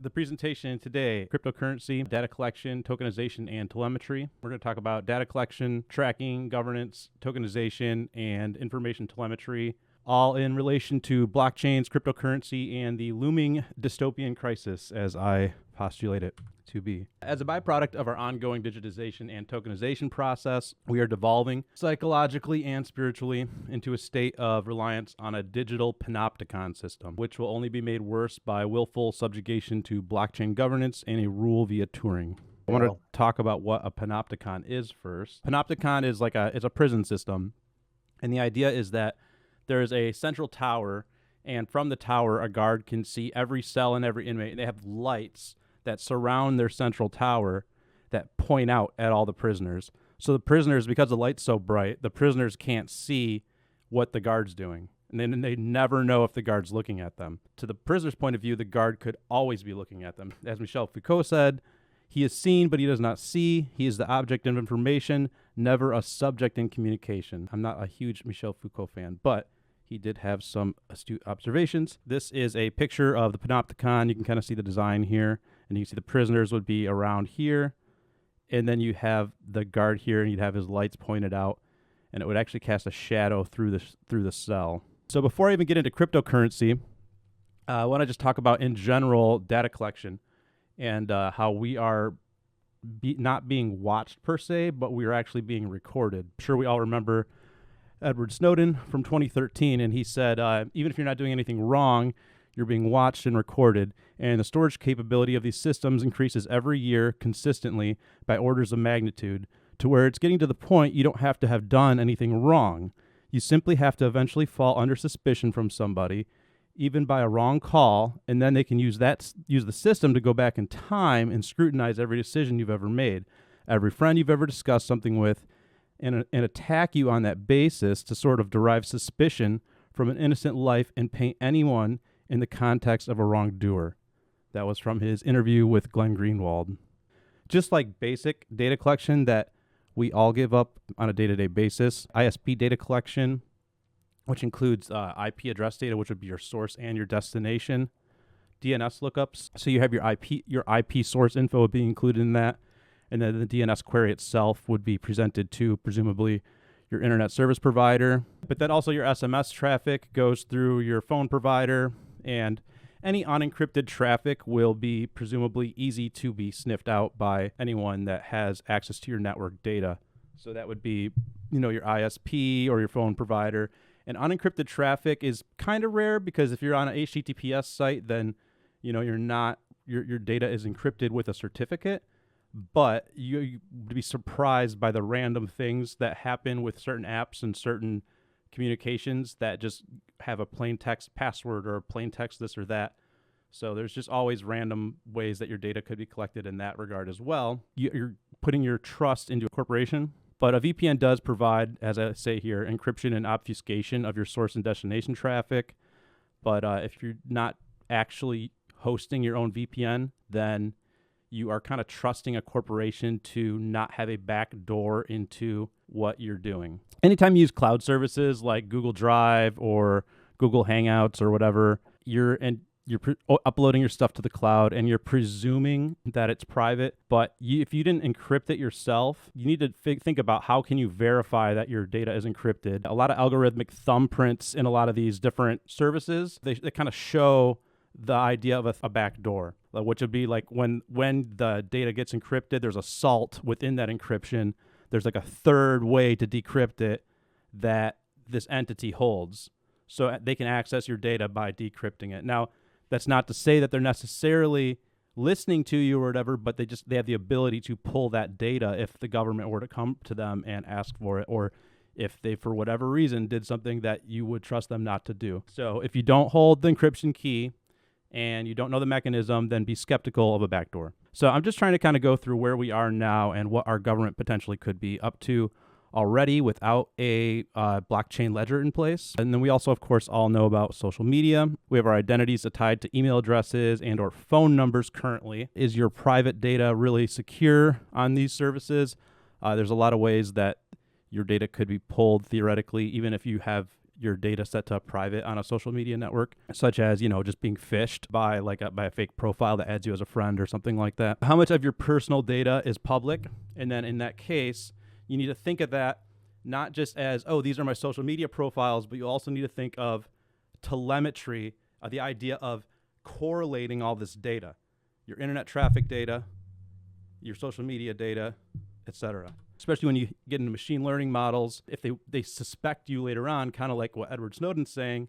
The presentation today, cryptocurrency, data collection, tokenization, and telemetry. We're going to talk about data collection, tracking, governance, tokenization, and information telemetry, all in relation to blockchains, cryptocurrency, and the looming dystopian crisis, as I postulate it to be. As a byproduct of our ongoing digitization and tokenization process, we are devolving psychologically and spiritually into a state of reliance on a digital panopticon system, which will only be made worse by willful subjugation to blockchain governance and a rule via Turing. I want to talk about what a panopticon is first. Panopticon is it's a prison system, and the idea is that there is a central tower, and from the tower, a guard can see every cell and every inmate. They have lights that surround their central tower that point out at all the prisoners. So the prisoners, because the light's so bright, the prisoners can't see what the guard's doing. And then they never know if the guard's looking at them. To the prisoner's point of view, the guard could always be looking at them. As Michel Foucault said, he is seen, but he does not see. He is the object of information, never a subject in communication. I'm not a huge Michel Foucault fan, but he did have some astute observations. This is a picture of the panopticon. You can kind of see the design here, and you can see the prisoners would be around here, and then you have the guard here, and you'd have his lights pointed out, and it would actually cast a shadow through the cell. So before I even get into cryptocurrency, I want to just talk about, in general, data collection and how we are not being watched per se, but we are actually being recorded. I'm sure we all remember Edward Snowden from 2013, and he said, even if you're not doing anything wrong, you're being watched and recorded, and the storage capability of these systems increases every year consistently by orders of magnitude, to where it's getting to the point you don't have to have done anything wrong. You simply have to eventually fall under suspicion from somebody, even by a wrong call, and then they can use the system to go back in time and scrutinize every decision you've ever made, every friend you've ever discussed something with, and attack you on that basis to sort of derive suspicion from an innocent life and paint anyone in the context of a wrongdoer. That was from his interview with Glenn Greenwald. Just like basic data collection that we all give up on a day-to-day basis, ISP Data Collection, which includes IP address data, which would be your source and your destination, DNS lookups. So you have your IP source info would be included in that. And then the DNS query itself would be presented to, presumably, your internet service provider. But then also your SMS traffic goes through your phone provider, and any unencrypted traffic will be presumably easy to be sniffed out by anyone that has access to your network data. So that would be, your ISP or your phone provider. And unencrypted traffic is kind of rare, because if you're on an HTTPS site, then, you're not, your data is encrypted with a certificate. But you would be surprised by the random things that happen with certain apps and certain communications that just have a plain text password or a plain text this or that. So there's just always random ways that your data could be collected in that regard as well. You're putting your trust into a corporation. But a VPN does provide, as I say here, encryption and obfuscation of your source and destination traffic. But if you're not actually hosting your own VPN, then you are kind of trusting a corporation to not have a back door into what you're doing. Anytime you use cloud services like Google Drive or Google Hangouts or whatever, you're uploading your stuff to the cloud, and you're presuming that it's private. But if you didn't encrypt it yourself, you need to think about how can you verify that your data is encrypted. A lot of algorithmic thumbprints in a lot of these different services, they kind of show the idea of a back door, which would be like when the data gets encrypted, there's a salt within that encryption. There's like a third way to decrypt it that this entity holds. So they can access your data by decrypting it. Now, that's not to say that they're necessarily listening to you or whatever, but they have the ability to pull that data if the government were to come to them and ask for it, or if they, for whatever reason, did something that you would trust them not to do. So if you don't hold the encryption key and you don't know the mechanism, then be skeptical of a backdoor. So I'm just trying to kind of go through where we are now and what our government potentially could be up to already without a blockchain ledger in place. And then we also, of course, all know about social media. We have our identities tied to email addresses and or phone numbers currently. Is your private data really secure on these services? There's a lot of ways that your data could be pulled theoretically, even if you have your data set to private on a social media network, such as, just being phished by by a fake profile that adds you as a friend or something like that. How much of your personal data is public? And then in that case, you need to think of that not just as, oh, these are my social media profiles, but you also need to think of telemetry, the idea of correlating all this data, your internet traffic data, your social media data, etc. Especially when you get into machine learning models, if they suspect you later on, kind of like what Edward Snowden's saying,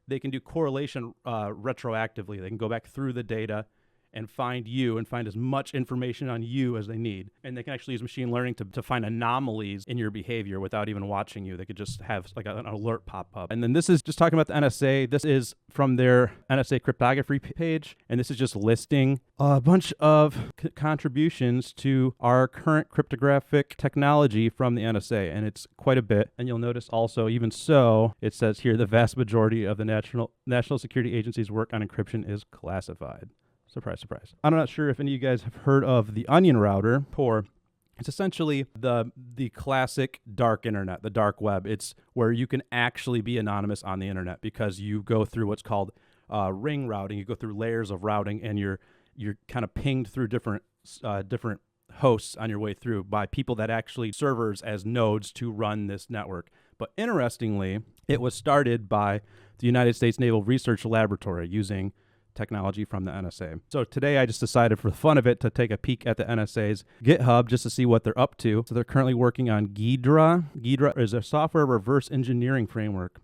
they can do correlation retroactively. They can go back through the data and find you and find as much information on you as they need. And they can actually use machine learning to find anomalies in your behavior without even watching you. They could just have like an alert pop up. And then this is just talking about the NSA. This is from their NSA cryptography page. And this is just listing a bunch of contributions to our current cryptographic technology from the NSA. And it's quite a bit. And you'll notice also, even so, it says here, the vast majority of the National Security Agency's work on encryption is classified. Surprise, surprise. I'm not sure if any of you guys have heard of the Onion router, or it's essentially the classic dark internet, the dark web. It's where you can actually be anonymous on the internet because you go through what's called ring routing. You go through layers of routing, and you're kind of pinged through different hosts on your way through by people that actually servers as nodes to run this network. But interestingly, it was started by the United States Naval Research Laboratory using technology from the NSA. So today I just decided for the fun of it to take a peek at the NSA's GitHub just to see what they're up to. So they're currently working on Ghidra. Ghidra is a software reverse engineering framework.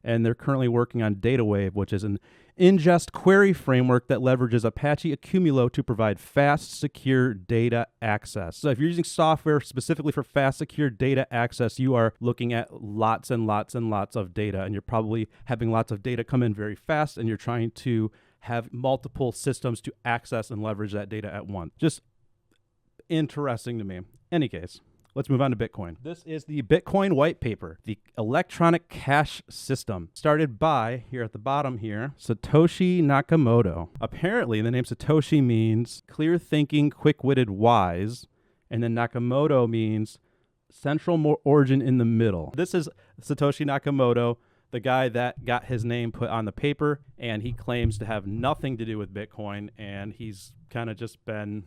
And they're currently working on DataWave, which is an ingest query framework that leverages Apache Accumulo to provide fast, secure data access. So if you're using software specifically for fast, secure data access, you are looking at lots and lots and lots of data, and you're probably having lots of data come in very fast, and you're trying to have multiple systems to access and leverage that data at once. Just interesting to me. Any case, let's move on to Bitcoin. This is the Bitcoin white paper, the electronic cash system, started by, here at the bottom here, Satoshi Nakamoto. Apparently, the name Satoshi means clear thinking, quick-witted, wise, and then Nakamoto means central origin in the middle. This is Satoshi Nakamoto, the guy that got his name put on the paper, and he claims to have nothing to do with Bitcoin, and he's kind of just been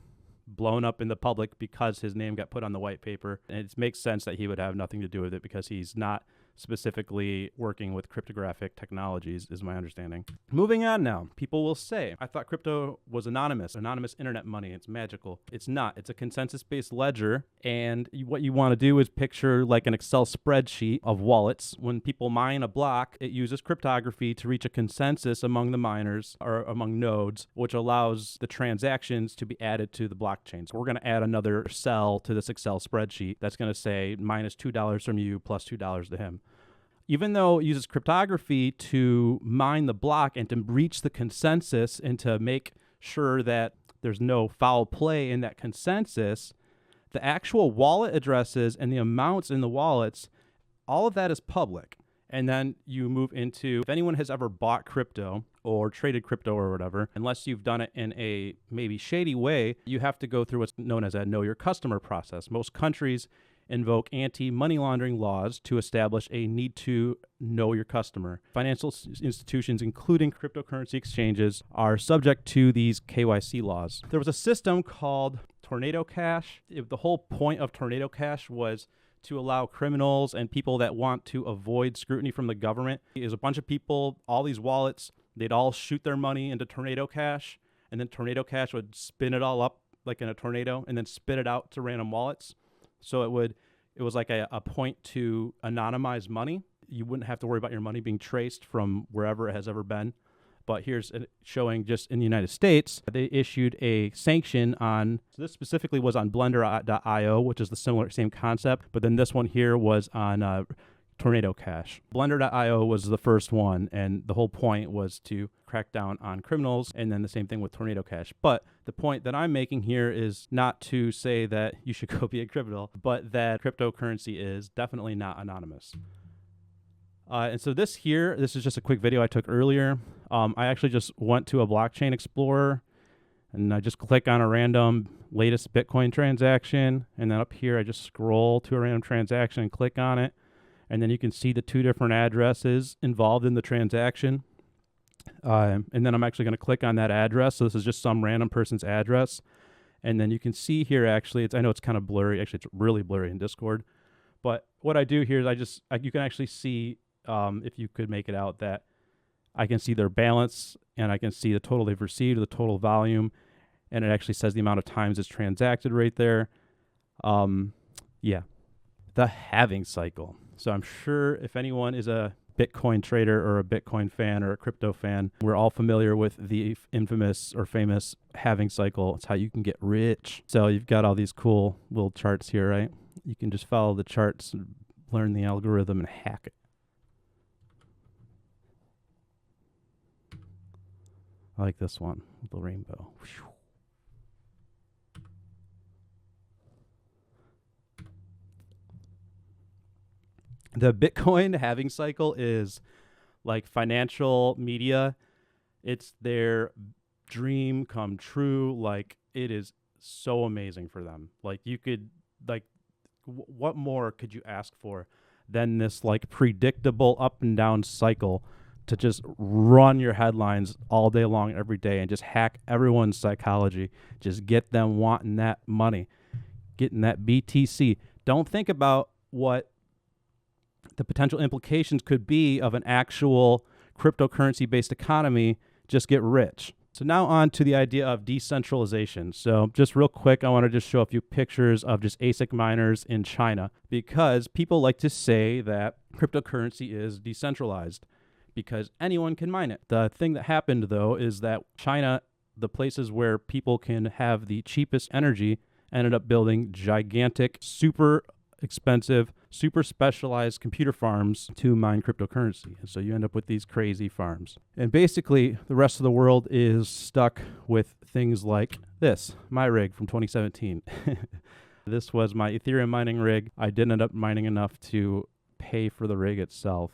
blown up in the public because his name got put on the white paper. And it makes sense that he would have nothing to do with it because he's not specifically working with cryptographic technologies, is my understanding. Moving on now, people will say, I thought crypto was anonymous internet money. It's magical. It's not. It's a consensus-based ledger. And what you want to do is picture like an Excel spreadsheet of wallets. When people mine a block, it uses cryptography to reach a consensus among the miners or among nodes, which allows the transactions to be added to the blockchain. So we're going to add another cell to this Excel spreadsheet that's going to say minus $2 from you plus $2 to him. Even though it uses cryptography to mine the block and to reach the consensus and to make sure that there's no foul play in that consensus, the actual wallet addresses and the amounts in the wallets, all of that is public. And then you move into, if anyone has ever bought crypto or traded crypto or whatever, unless you've done it in a maybe shady way, you have to go through what's known as a know your customer process. Most countries invoke anti-money laundering laws to establish a need to know your customer. Financial institutions, including cryptocurrency exchanges, are subject to these KYC laws. There was a system called Tornado Cash. The whole point of Tornado Cash was to allow criminals and people that want to avoid scrutiny from the government. Is a bunch of people, all these wallets, they'd all shoot their money into Tornado Cash, and then Tornado Cash would spin it all up like in a tornado and then spit it out to random wallets. So it was like a point to anonymize money. You wouldn't have to worry about your money being traced from wherever it has ever been. But here's showing just in the United States, they issued a sanction on, so this specifically was on Blender.io, which is the same concept. But then this one here was on Tornado Cash. Blender.io was the first one, and the whole point was to crack down on criminals, and then the same thing with Tornado Cash. But the point that I'm making here is not to say that you should go be a criminal, but that cryptocurrency is definitely not anonymous. And so this is just a quick video I took earlier. I actually just went to a blockchain explorer, and I just click on a random latest Bitcoin transaction, and then up here I just scroll to a random transaction and click on it. And then you can see the two different addresses involved in the transaction. And then I'm actually going to click on that address. So this is just some random person's address. And then you can see here, actually, I know it's kind of blurry. Actually, it's really blurry in Discord. But what I do here is you can actually see, if you could make it out, that I can see their balance and I can see the total they've received, the total volume, and it actually says the amount of times it's transacted right there. Yeah, the halving cycle. So I'm sure if anyone is a Bitcoin trader or a Bitcoin fan or a crypto fan, we're all familiar with the infamous or famous halving cycle. It's how you can get rich. So you've got all these cool little charts here, right? You can just follow the charts, and learn the algorithm, and hack it. I like this one, the rainbow. Whew. The Bitcoin halving cycle is like financial media. It's their dream come true. Like, it is so amazing for them. Like, you could, like, what more could you ask for than this, like, predictable up and down cycle to just run your headlines all day long, every day, and just hack everyone's psychology. Just get them wanting that money, getting that BTC. Don't think about what the potential implications could be of an actual cryptocurrency-based economy. Just get rich. So now on to the idea of decentralization. So just real quick, I want to just show a few pictures of just ASIC miners in China, because people like to say that cryptocurrency is decentralized because anyone can mine it. The thing that happened, though, is that China, the places where people can have the cheapest energy, ended up building gigantic, super expensive, super specialized computer farms to mine cryptocurrency. And so you end up with these crazy farms. And basically, the rest of the world is stuck with things like this, my rig from 2017. This was my Ethereum mining rig. I didn't end up mining enough to pay for the rig itself.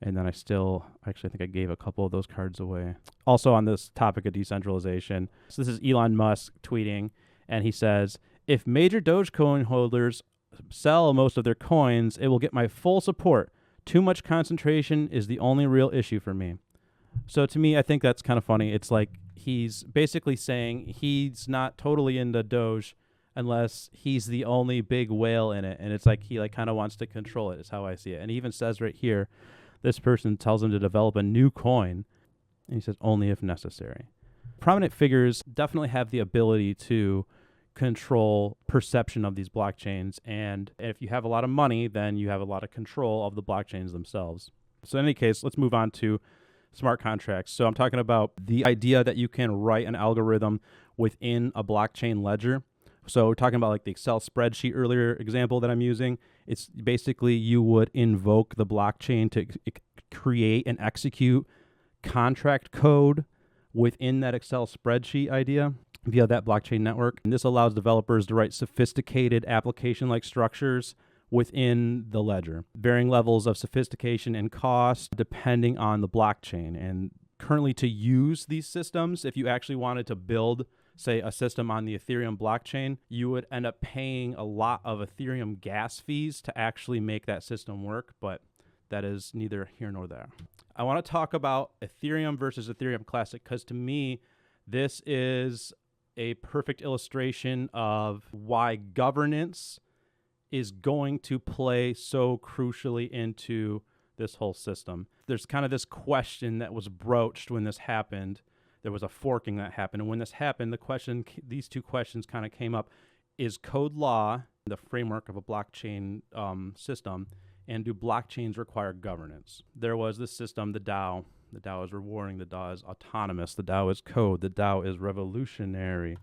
And then I think I gave a couple of those cards away. Also on this topic of decentralization, so this is Elon Musk tweeting, and he says, if major Dogecoin holders sell most of their coins, it will get my full support. Too much concentration is the only real issue for me. So to me, I think that's kind of funny. It's like he's basically saying he's not totally into Doge unless he's the only big whale in it. And it's like he kind of wants to control it, is how I see it. And he even says right here, this person tells him to develop a new coin, and he says only if necessary. Prominent figures definitely have the ability to control perception of these blockchains, and if you have a lot of money, then you have a lot of control of the blockchains themselves. So in any case, let's move on to smart contracts. So I'm talking about the idea that you can write an algorithm within a blockchain ledger. So we're talking about like the Excel spreadsheet earlier example that I'm using. It's basically you would invoke the blockchain to create and execute contract code within that Excel spreadsheet idea via that blockchain network. And this allows developers to write sophisticated application-like structures within the ledger, varying levels of sophistication and cost depending on the blockchain. And currently, to use these systems, if you actually wanted to build, say, a system on the Ethereum blockchain, you would end up paying a lot of Ethereum gas fees to actually make that system work, but that is neither here nor there. I want to talk about Ethereum versus Ethereum Classic, because to me, this is a perfect illustration of why governance is going to play so crucially into this whole system. There's kind of this question that was broached when this happened. There was a forking that happened. And when this happened, these two questions kind of came up. Is code law the framework of a blockchain system? And do blockchains require governance? There was this system, the DAO. The DAO is rewarding. The DAO is autonomous. The DAO is code. The DAO is revolutionary.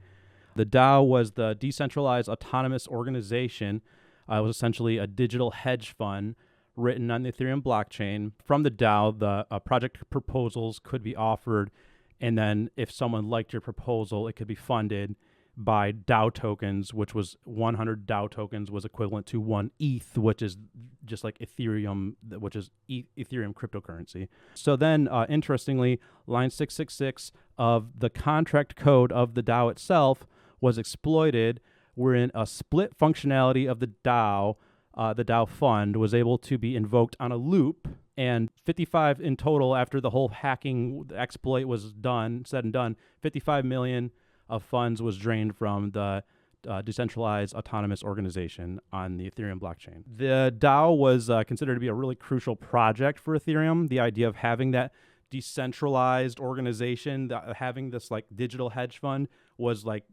The DAO was the decentralized autonomous organization. It was essentially a digital hedge fund written on the Ethereum blockchain. From the DAO, the project proposals could be offered, and then if someone liked your proposal, it could be funded by DAO tokens, which was 100 DAO tokens was equivalent to 1 ETH, which is just like Ethereum, which is Ethereum cryptocurrency. So then, interestingly, line 666 of the contract code of the DAO itself was exploited, wherein a split functionality of the DAO the DAO fund was able to be invoked on a loop, and 55 in total after the whole hacking exploit was said and done, 55 million of funds was drained from the decentralized autonomous organization on the Ethereum blockchain. The DAO was considered to be a really crucial project for Ethereum. The idea of having that decentralized organization, having this like digital hedge fund was like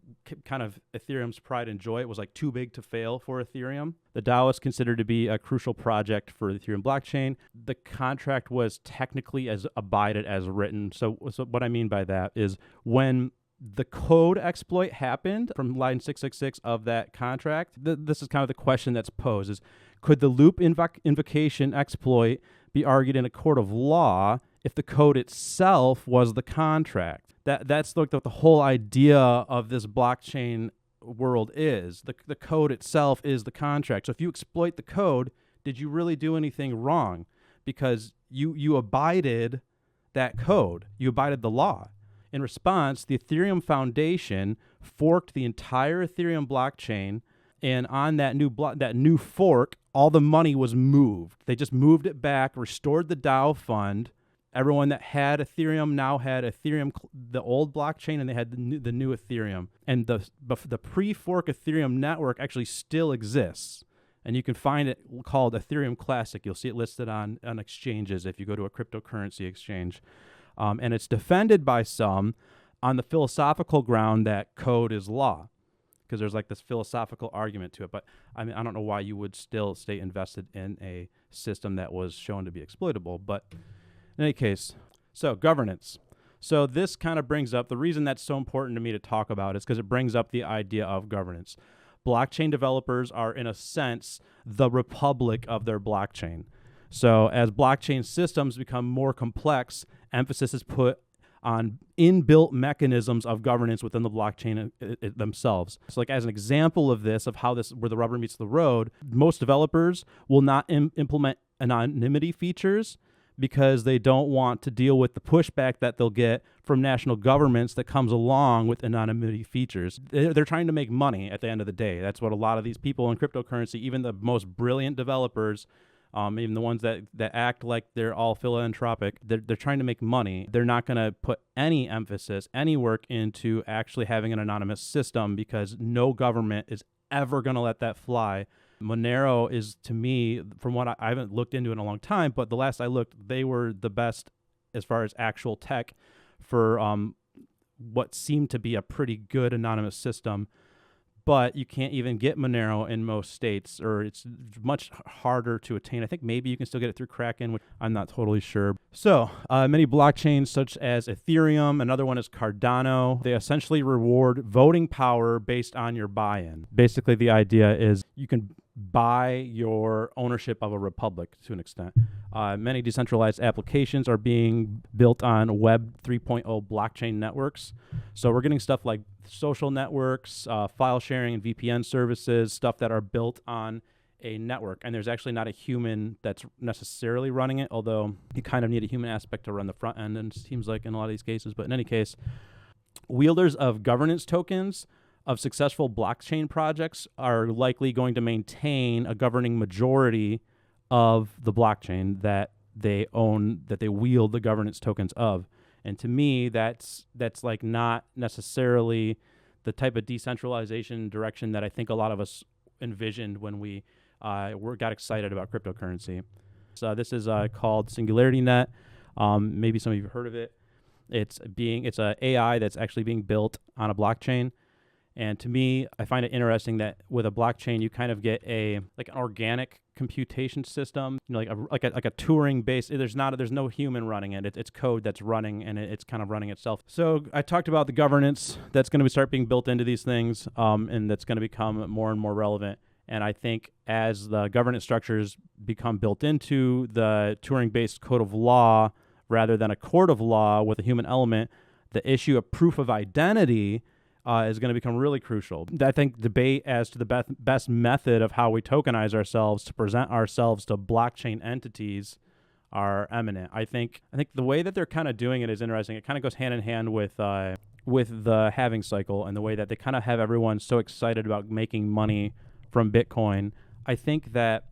kind of Ethereum's pride and joy. It was like too big to fail for Ethereum. The DAO is considered to be a crucial project for the Ethereum blockchain. The contract was technically as abided as written. So what I mean by that is when the code exploit happened from line 666 of that contract, this is kind of the question that's posed is, could the loop invocation exploit be argued in a court of law if the code itself was the contract? That's like the whole idea of this blockchain world is. The code itself is the contract. So if you exploit the code, did you really do anything wrong? Because you abided that code. You abided the law. In response, the Ethereum Foundation forked the entire Ethereum blockchain, and on that new fork, all the money was moved. They just moved it back, restored the DAO fund. Everyone that had Ethereum now had Ethereum, the old blockchain, and they had the new Ethereum. And the pre-fork Ethereum network actually still exists. And you can find it called Ethereum Classic. You'll see it listed on exchanges if you go to a cryptocurrency exchange. And it's defended by some on the philosophical ground that code is law, because there's like this philosophical argument to it. But I mean, I don't know why you would still stay invested in a system that was shown to be exploitable. But in any case, so governance. So this kind of brings up, the reason that's so important to me to talk about is because it brings up the idea of governance. Blockchain developers are, in a sense, the republic of their blockchain. So as blockchain systems become more complex, emphasis is put on inbuilt mechanisms of governance within the blockchain themselves. So like as an example of this, of how where the rubber meets the road, most developers will not implement anonymity features because they don't want to deal with the pushback that they'll get from national governments that comes along with anonymity features. They're trying to make money at the end of the day. That's what a lot of these people in cryptocurrency, even the most brilliant developers, even the ones that act like they're all philanthropic, they're trying to make money. They're not going to put any emphasis, any work into actually having an anonymous system because no government is ever going to let that fly. Monero is, to me, from what I haven't looked into in a long time, but the last I looked, they were the best as far as actual tech for what seemed to be a pretty good anonymous system. But you can't even get Monero in most states, or it's much harder to attain. I think maybe you can still get it through Kraken, which I'm not totally sure. So many blockchains such as Ethereum, another one is Cardano, they essentially reward voting power based on your buy-in. Basically, the idea is you can buy your ownership of a republic to an extent. Many decentralized applications are being built on Web 3.0 blockchain networks. So we're getting stuff like social networks, file sharing and VPN services, stuff that are built on a network. And there's actually not a human that's necessarily running it, although you kind of need a human aspect to run the front end, and it seems like in a lot of these cases. But in any case, wielders of governance tokens of successful blockchain projects are likely going to maintain a governing majority of the blockchain that they own, that they wield the governance tokens of. And to me, that's like not necessarily the type of decentralization direction that I think a lot of us envisioned when we got excited about cryptocurrency. So this is called SingularityNet. Maybe some of you have heard of it. It's a AI that's actually being built on a blockchain. And to me, I find it interesting that with a blockchain, you kind of get an organic computation system, like a Turing based. There's no human running it. It's code that's running, and it's kind of running itself. So I talked about the governance that's going to start being built into these things, and that's going to become more and more relevant. And I think as the governance structures become built into the Turing-based code of law rather than a court of law with a human element, the issue of proof of identity is going to become really crucial. I think debate as to the best method of how we tokenize ourselves to present ourselves to blockchain entities are eminent. I think the way that they're kind of doing it is interesting. It kind of goes hand in hand with the halving cycle and the way that they kind of have everyone so excited about making money from Bitcoin. I think that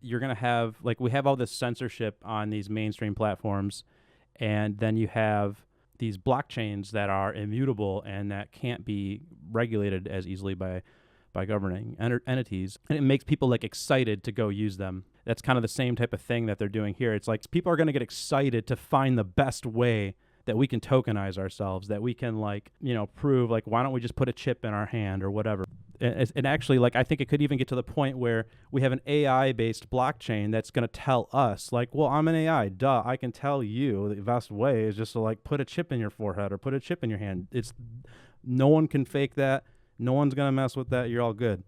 you're going to have, like, we have all this censorship on these mainstream platforms, and then you have these blockchains that are immutable and that can't be regulated as easily by governing entities, and it makes people like excited to go use them. That's kind of the same type of thing that they're doing here. It's like people are going to get excited to find the best way that we can tokenize ourselves, that we can, like, you know, prove, like, why don't we just put a chip in our hand or whatever. And actually, like, I think it could even get to the point where we have an AI-based blockchain that's going to tell us, like, well, I'm an AI, duh, I can tell you the best way is just to, like, put a chip in your forehead or put a chip in your hand. No one can fake that. No one's going to mess with that. You're all good.